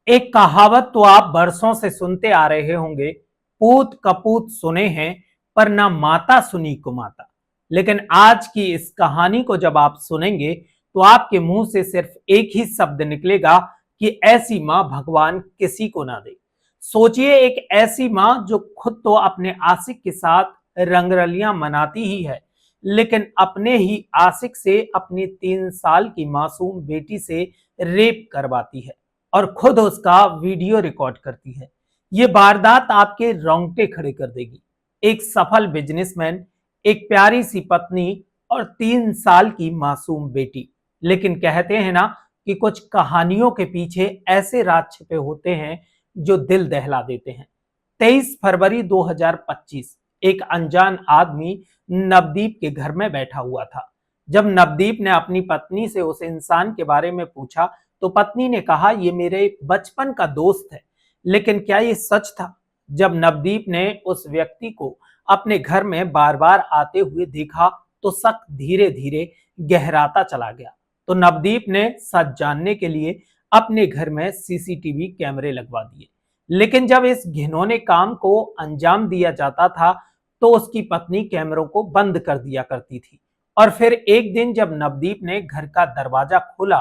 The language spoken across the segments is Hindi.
एक कहावत तो आप बरसों से सुनते आ रहे होंगे, पूत कपूत सुने हैं पर ना माता सुनी कुमाता। लेकिन आज की इस कहानी को जब आप सुनेंगे तो आपके मुंह से सिर्फ एक ही शब्द निकलेगा कि ऐसी मां भगवान किसी को ना दे। सोचिए, एक ऐसी मां जो खुद तो अपने आशिक के साथ रंगरलियां मनाती ही है, लेकिन अपने ही आशिक से अपनी 3 साल की मासूम बेटी से रेप करवाती है और खुद उसका वीडियो रिकॉर्ड करती है। ये वारदात आपके रोंगटे खड़े कर देगी। एक सफल बिजनेसमैन, एक प्यारी सी पत्नी और 3 साल की मासूम बेटी। लेकिन कहते हैं ना कि कुछ कहानियों के पीछे ऐसे राज छिपे होते हैं जो दिल दहला देते हैं। 23 फरवरी 2025 एक अनजान आदमी नवदीप के घर में बैठा हुआ था। जब नवदीप ने अपनी पत्नी से उस इंसान के बारे में पूछा तो पत्नी ने कहा, ये मेरे बचपन का दोस्त है। लेकिन क्या ये सच था? जब नवदीप ने उस व्यक्ति को अपने घर में बार बार आते हुए देखा तो शक धीरे धीरे गहराता चला गया। तो नवदीप ने सच जानने के लिए अपने घर में सीसीटीवी कैमरे लगवा दिए। लेकिन जब इस घिनौने काम को अंजाम दिया जाता था तो उसकी पत्नी कैमरों को बंद कर दिया करती थी। और फिर एक दिन जब नवदीप ने घर का दरवाजा खोला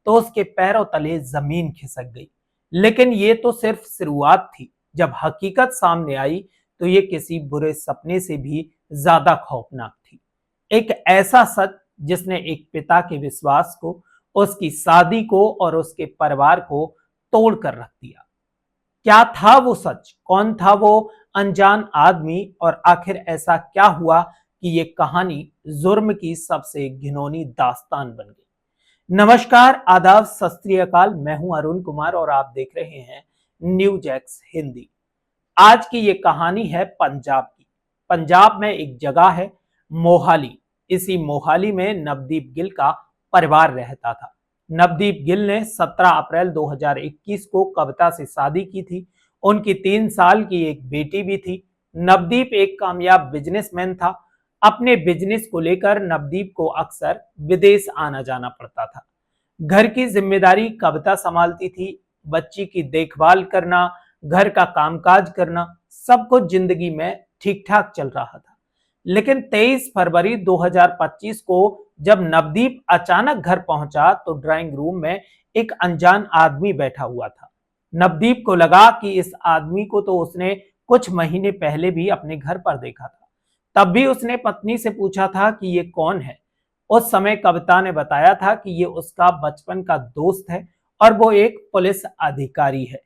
तो उसके पैरों तले जमीन खिसक गई। लेकिन ये तो सिर्फ शुरुआत थी। जब हकीकत सामने आई तो ये किसी बुरे सपने से भी ज्यादा खौफनाक थी। एक ऐसा सच जिसने एक पिता के विश्वास को, उसकी शादी को और उसके परिवार को तोड़ कर रख दिया। क्या था वो सच? कौन था वो अनजान आदमी? और आखिर ऐसा क्या हुआ कि ये कहानी जुर्म की सबसे घिनौनी दास्तान बन गई? नमस्कार, आदाब, सत श्री अकाल। मैं हूं अरुण कुमार और आप देख रहे हैं न्यूज एक्स हिंदी। आज की ये कहानी है पंजाब की। पंजाब में एक जगह है मोहाली। इसी मोहाली में नवदीप गिल का परिवार रहता था। नवदीप गिल ने 17 अप्रैल 2021 को कविता से शादी की थी। उनकी 3 साल की एक बेटी भी थी। नवदीप एक कामयाब बिजनेसमैन था। अपने बिजनेस को लेकर नवदीप को अक्सर विदेश आना जाना पड़ता था। घर की जिम्मेदारी कविता संभालती थी। बच्ची की देखभाल करना, घर का कामकाज करना, सब कुछ जिंदगी में ठीक ठाक चल रहा था। लेकिन 23 फरवरी 2025 को जब नवदीप अचानक घर पहुंचा तो ड्राइंग रूम में एक अनजान आदमी बैठा हुआ था। नवदीप को लगा कि इस आदमी को तो उसने कुछ महीने पहले भी अपने घर पर देखा था। तब भी उसने पत्नी से पूछा था कि ये कौन है। उस समय कविता ने बताया था कि ये उसका बचपन का दोस्त है और वो एक पुलिस अधिकारी है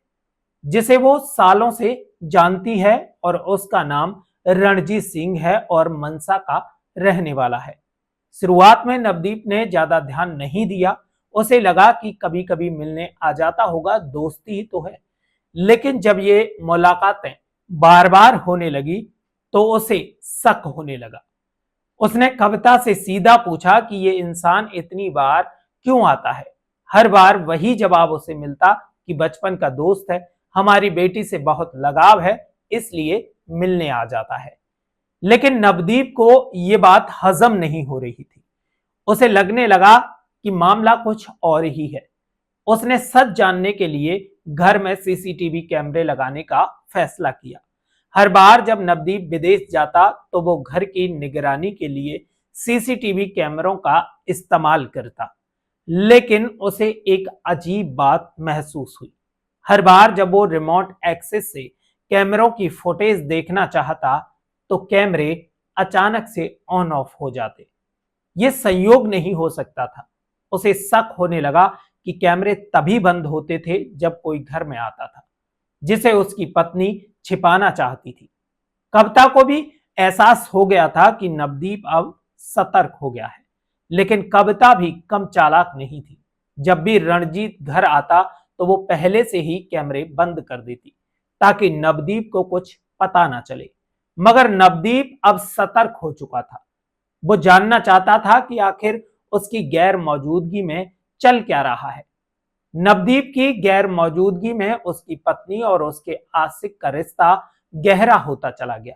जिसे वो सालों से जानती है और उसका नाम रणजीत सिंह है और मनसा का रहने वाला है। शुरुआत में नवदीप ने ज्यादा ध्यान नहीं दिया। उसे लगा कि कभी कभी मिलने आ जाता होगा, दोस्ती ही तो है। लेकिन जब ये मुलाकातें बार बार होने लगी तो उसे शक होने लगा। उसने कविता से सीधा पूछा कि ये इंसान इतनी बार क्यों आता है। हर बार वही जवाब उसे मिलता कि बचपन का दोस्त है, हमारी बेटी से बहुत लगाव है, इसलिए मिलने आ जाता है। लेकिन नवदीप को यह बात हजम नहीं हो रही थी। उसे लगने लगा कि मामला कुछ और ही है। उसने सच जानने के लिए घर में सीसीटीवी कैमरे लगाने का फैसला किया। हर बार जब नवदीप विदेश जाता तो वो घर की निगरानी के लिए सीसीटीवी कैमरों का इस्तेमाल करता। लेकिन उसे एक अजीब बात महसूस हुई। हर बार जब वो रिमोट एक्सेस से कैमरों की फुटेज देखना चाहता तो कैमरे अचानक से ऑन ऑफ हो जाते। ये संयोग नहीं हो सकता था। उसे शक होने लगा कि कैमरे तभी बंद होते थे जब कोई घर में आता था, जिसे उसकी पत्नी छिपाना चाहती थी। कविता को भी एहसास हो गया था कि नवदीप अब सतर्क हो गया है। लेकिन कविता भी कम चालाक नहीं थी। जब भी रणजीत घर आता तो वो पहले से ही कैमरे बंद कर देती ताकि नवदीप को कुछ पता ना चले। मगर नवदीप अब सतर्क हो चुका था। वो जानना चाहता था कि आखिर उसकी गैर मौजूदगी में चल क्या रहा है। नवदीप की गैर मौजूदगी में उसकी पत्नी और उसके आशिक का रिश्ता गहरा होता चला गया।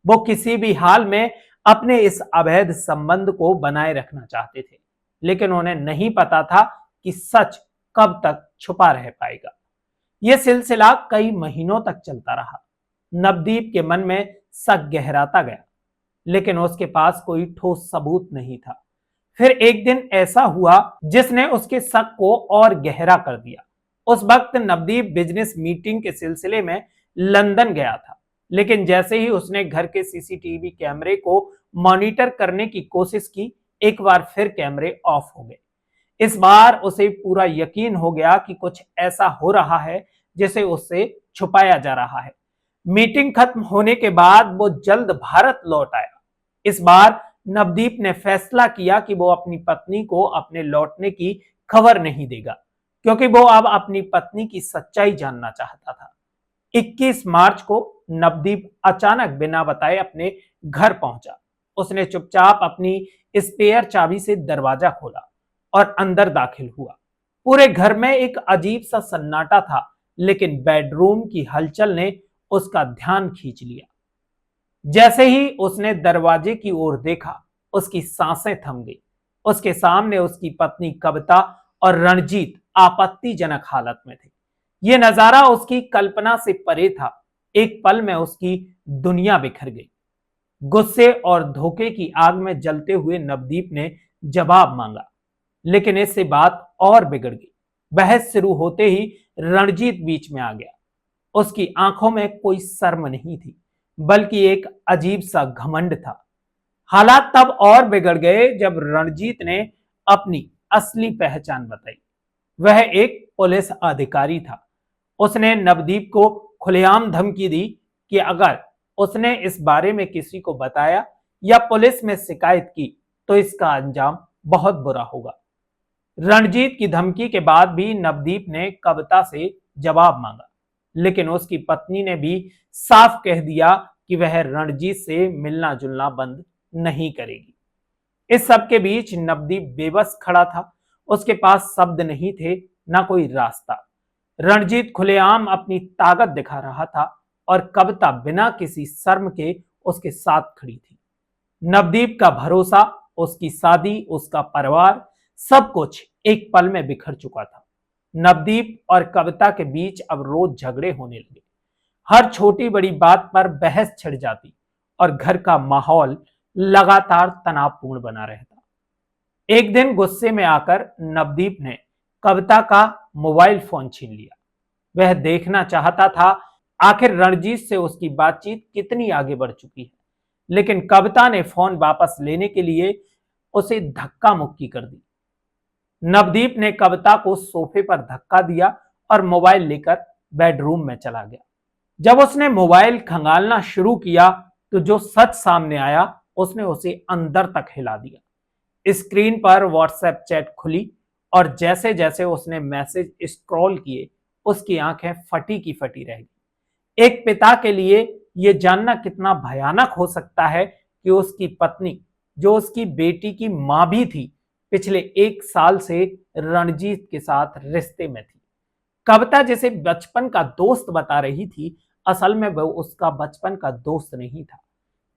वो किसी भी हाल में अपने इस अवैध संबंध को बनाए रखना चाहते थे, लेकिन उन्हें नहीं पता था कि सच कब तक छुपा रह पाएगा। यह सिलसिला कई महीनों तक चलता रहा। नवदीप के मन में शक गहराता गया, लेकिन उसके पास कोई ठोस सबूत नहीं था। फिर एक दिन ऐसा हुआ जिसने उसके शक को और गहरा कर दिया। उस वक्त नवदीप बिजनेस मीटिंग के सिलसिले में लंदन गया था, लेकिन जैसे ही उसने घर के सीसीटीवी कैमरे को मॉनिटर करने की कोशिश की, एक बार फिर कैमरे ऑफ हो गए। इस बार उसे पूरा यकीन हो गया कि कुछ ऐसा हो रहा है जिसे उससे छुपाया जा रहा है। मीटिंग खत्म होने के बाद वो जल्द भारत लौट आया। इस बार नवदीप ने फैसला किया कि वो अपनी पत्नी को अपने लौटने की खबर नहीं देगा, क्योंकि वो अब अपनी पत्नी की सच्चाई जानना चाहता था। 21 मार्च को नवदीप अचानक बिना बताए अपने घर पहुंचा। उसने चुपचाप अपनी स्पेयर चाबी से दरवाजा खोला और अंदर दाखिल हुआ। पूरे घर में एक अजीब सा सन्नाटा था, लेकिन बेडरूम की हलचल ने उसका ध्यान खींच लिया। जैसे ही उसने दरवाजे की ओर देखा, उसकी सांसें थम गई। उसके सामने उसकी पत्नी कविता और रणजीत आपत्तिजनक हालत में थे। यह नजारा उसकी कल्पना से परे था। एक पल में उसकी दुनिया बिखर गई। गुस्से और धोखे की आग में जलते हुए नवदीप ने जवाब मांगा, लेकिन इससे बात और बिगड़ गई। बहस शुरू होते ही रणजीत बीच में आ गया। उसकी आंखों में कोई शर्म नहीं थी, बल्कि एक अजीब सा घमंड था। हालात तब और बिगड़ गए जब रणजीत ने अपनी असली पहचान बताई। वह एक पुलिस अधिकारी था। उसने नवदीप को खुलेआम धमकी दी कि अगर उसने इस बारे में किसी को बताया या पुलिस में शिकायत की तो इसका अंजाम बहुत बुरा होगा। रणजीत की धमकी के बाद भी नवदीप ने कविता से जवाब मांगा, लेकिन उसकी पत्नी ने भी साफ कह दिया कि वह रणजीत से मिलना जुलना बंद नहीं करेगी। इस सब के बीच नवदीप बेबस खड़ा था। उसके पास शब्द नहीं थे, ना कोई रास्ता। रणजीत खुलेआम अपनी ताकत दिखा रहा था और कविता बिना किसी शर्म के उसके साथ खड़ी थी। नवदीप का भरोसा, उसकी शादी, उसका परिवार, सब कुछ एक पल में बिखर चुका था। नवदीप और कविता के बीच अब रोज झगड़े होने लगे। हर छोटी बड़ी बात पर बहस छिड़ जाती और घर का माहौल लगातार तनावपूर्ण बना रहता। एक दिन गुस्से में आकर नवदीप ने कविता का मोबाइल फोन छीन लिया। वह देखना चाहता था आखिर रणजीत से उसकी बातचीत कितनी आगे बढ़ चुकी है, लेकिन कविता ने फोन वापस लेने के लिए उसे धक्का मुक्की कर दी। नवदीप ने कविता को सोफे पर धक्का दिया और मोबाइल लेकर बेडरूम में चला गया। जब उसने मोबाइल खंगालना शुरू किया तो जो सच सामने आया उसने उसे अंदर तक हिला दिया। स्क्रीन पर व्हाट्सएप चैट खुली और जैसे जैसे उसने मैसेज स्क्रॉल किए, उसकी आंखें फटी की फटी रह गई। एक पिता के लिए यह जानना कितना भयानक हो सकता है कि उसकी पत्नी, जो उसकी बेटी की मां भी थी, पिछले 1 साल से रणजीत के साथ रिश्ते में थी। कविता जिसे बचपन का दोस्त बता रही थी, असल में वह उसका बचपन का दोस्त नहीं था।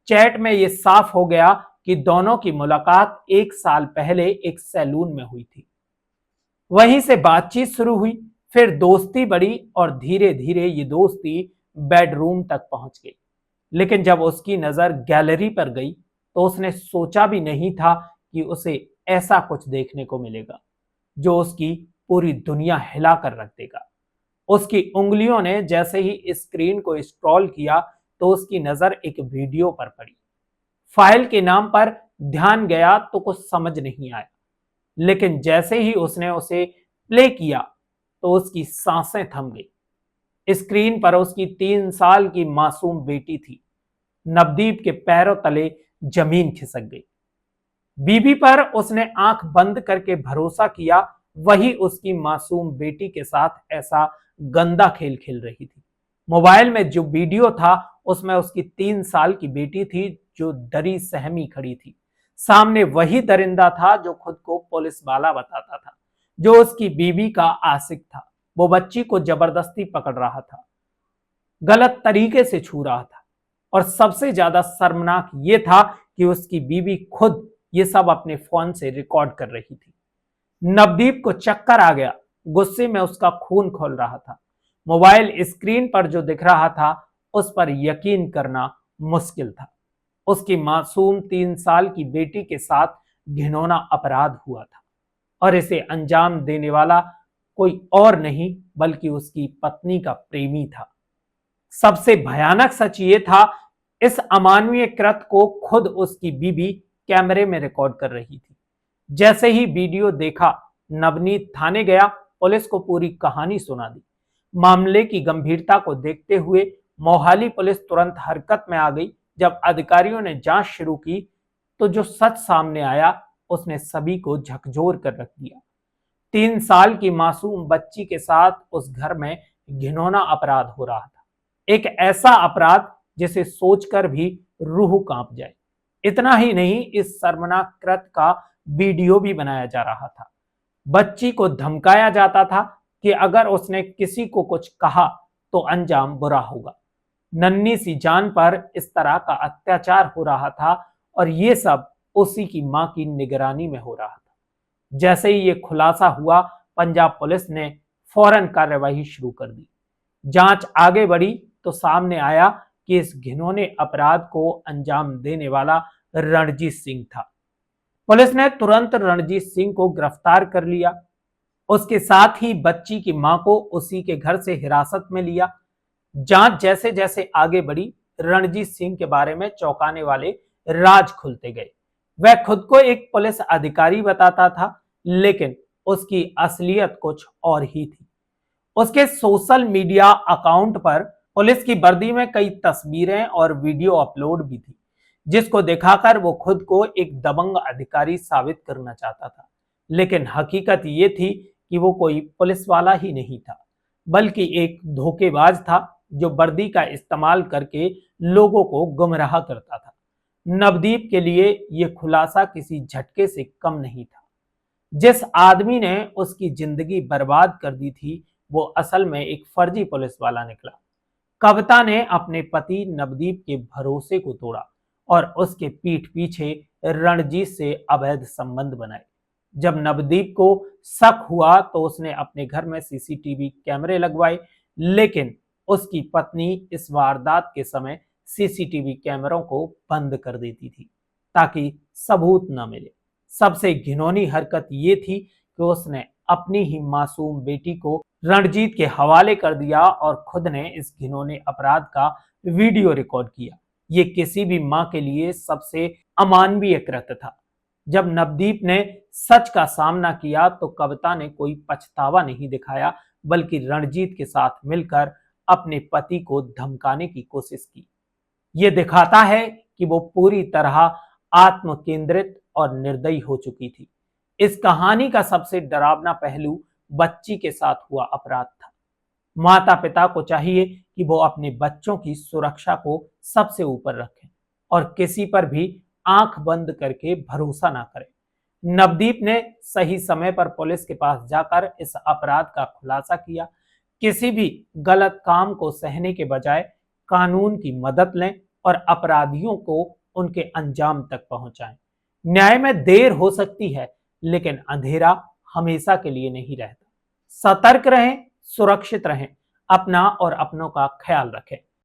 चैट में यह साफ हो गया कि दोनों की मुलाकात 1 साल पहले एक सैलून में हुई थी। वहीं से बातचीत शुरू हुई, फिर दोस्ती बढ़ी और धीरे धीरे ये दोस्ती बेडरूम तक पहुंच गई। लेकिन जब उसकी नजर गैलरी पर गई तो उसने सोचा भी नहीं था कि उसे ऐसा कुछ देखने को मिलेगा जो उसकी पूरी दुनिया हिला कर रख देगा। उसकी उंगलियों ने जैसे ही स्क्रीन को स्क्रॉल किया तो उसकी नजर एक वीडियो पर पड़ी। फाइल के नाम पर ध्यान गया तो कुछ समझ नहीं आया, लेकिन जैसे ही उसने उसे प्ले किया तो उसकी सांसें थम गई। स्क्रीन पर उसकी 3 साल की मासूम बेटी थी। नवदीप के पैरों तले जमीन खिसक गई। बीबी पर उसने आंख बंद करके भरोसा किया, वही उसकी मासूम बेटी के साथ ऐसा गंदा खेल खेल रही थी। मोबाइल में जो वीडियो था उसमें उसकी 3 साल की बेटी थी जो डरी सहमी खड़ी थी। सामने वही दरिंदा था जो खुद को पुलिस वाला बताता था, जो उसकी बीबी का आशिक था। वो बच्ची को जबरदस्ती पकड़ रहा था, गलत तरीके से छू रहा था, और सबसे ज्यादा शर्मनाक ये था कि उसकी बीबी खुद ये सब अपने फोन से रिकॉर्ड कर रही थी। नवदीप को चक्कर आ गया। गुस्से में उसका खून खोल रहा था। मोबाइल स्क्रीन पर जो दिख रहा था उस पर यकीन करना मुश्किल था। उसकी मासूम 3 साल की बेटी के साथ घिनौना अपराध हुआ था और इसे अंजाम देने वाला कोई और नहीं बल्कि उसकी पत्नी का प्रेमी था। सबसे भयानक सच ये था, इस अमानवीय कृत्य को खुद उसकी बीबी कैमरे में रिकॉर्ड कर रही थी। जैसे ही वीडियो देखा, नवनीत थाने गया, पुलिस को पूरी कहानी सुना दी। मामले की गंभीरता को देखते हुए मोहाली पुलिस तुरंत हरकत में आ गई। जब अधिकारियों ने जांच शुरू की तो जो सच सामने आया उसने सभी को झकझोर कर रख दिया। 3 साल की मासूम बच्ची के साथ उस घर में घिनौना अपराध हो रहा था, एक ऐसा अपराध जिसे सोचकर भी रूह कांप जाए। इतना ही नहीं, इस शर्मनाक कृत्य का वीडियो भी बनाया जा रहा था। बच्ची को धमकाया जाता था कि अगर उसने किसी को कुछ कहा तो अंजाम बुरा होगा। नन्ही सी जान पर इस तरह का अत्याचार हो रहा था और ये सब उसी की मां की निगरानी में हो रहा था। जैसे ही ये खुलासा हुआ, पंजाब पुलिस ने फौरन कार्यवाही शुरू कर दी। जांच आगे बढ़ी तो सामने आया कि इस घिनौने अपराध को अंजाम देने वाला रणजीत सिंह था। पुलिस ने तुरंत रणजीत सिंह को गिरफ्तार कर लिया। उसके साथ ही बच्ची की मां को उसी के घर से हिरासत में लिया। जांच जैसे जैसे आगे बढ़ी, रणजीत सिंह के बारे में चौंकाने वाले राज खुलते गए। वह खुद को एक पुलिस अधिकारी बताता था, लेकिन उसकी असलियत कुछ और ही थी। उसके सोशल मीडिया अकाउंट पर पुलिस की वर्दी में कई तस्वीरें और वीडियो अपलोड भी थी, जिसको दिखाकर वो खुद को एक दबंग अधिकारी साबित करना चाहता था। लेकिन हकीकत ये थी कि वो कोई पुलिस वाला ही नहीं था, बल्कि एक धोखेबाज था जो वर्दी का इस्तेमाल करके लोगों को गुमराह करता था। नवदीप के लिए यह खुलासा किसी झटके से कम नहीं था। जिस आदमी ने उसकी जिंदगी बर्बाद कर दी थी, वो असल में एक फर्जी पुलिस वाला निकला। कविता ने अपने पति नवदीप के भरोसे को तोड़ा और उसके पीठ पीछे रणजीत से अवैध संबंध बनाए। जब नवदीप को शक हुआ तो उसने अपने घर में सीसीटीवी कैमरे लगवाए, लेकिन उसकी पत्नी इस वारदात के समय सीसीटीवी कैमरों को बंद कर देती थी ताकि सबूत न मिले। सबसे घिनौनी हरकत ये थी कि उसने अपनी ही मासूम बेटी को रणजीत के हवाले कर दिया और खुद ने इस घिनौने अपराध का वीडियो रिकॉर्ड किया। ये किसी भी मां के लिए सबसे अमानवीय कृत्य था। जब नवदीप ने सच का सामना किया तो कविता ने कोई पछतावा नहीं दिखाया, बल्कि रणजीत के साथ मिलकर अपने पति को धमकाने की कोशिश की। ये दिखाता है कि वो पूरी तरह आत्म केंद्रित और निर्दयी हो चुकी थी। इस कहानी का सबसे डरावना पहलू बच्ची के साथ हुआ अपराध था। माता पिता को चाहिए कि वो अपने बच्चों की सुरक्षा को सबसे ऊपर रखें और किसी पर भी आंख बंद करके भरोसा ना करें। नवदीप ने सही समय पर पुलिस के पास जाकर इस अपराध का खुलासा किया। किसी भी गलत काम को सहने के बजाय कानून की मदद लें और अपराधियों को उनके अंजाम तक पहुंचाएं। न्याय में देर हो सकती है, लेकिन अंधेरा हमेशा के लिए नहीं रहता। सतर्क रहें, सुरक्षित रहें, अपना और अपनों का ख्याल रखें।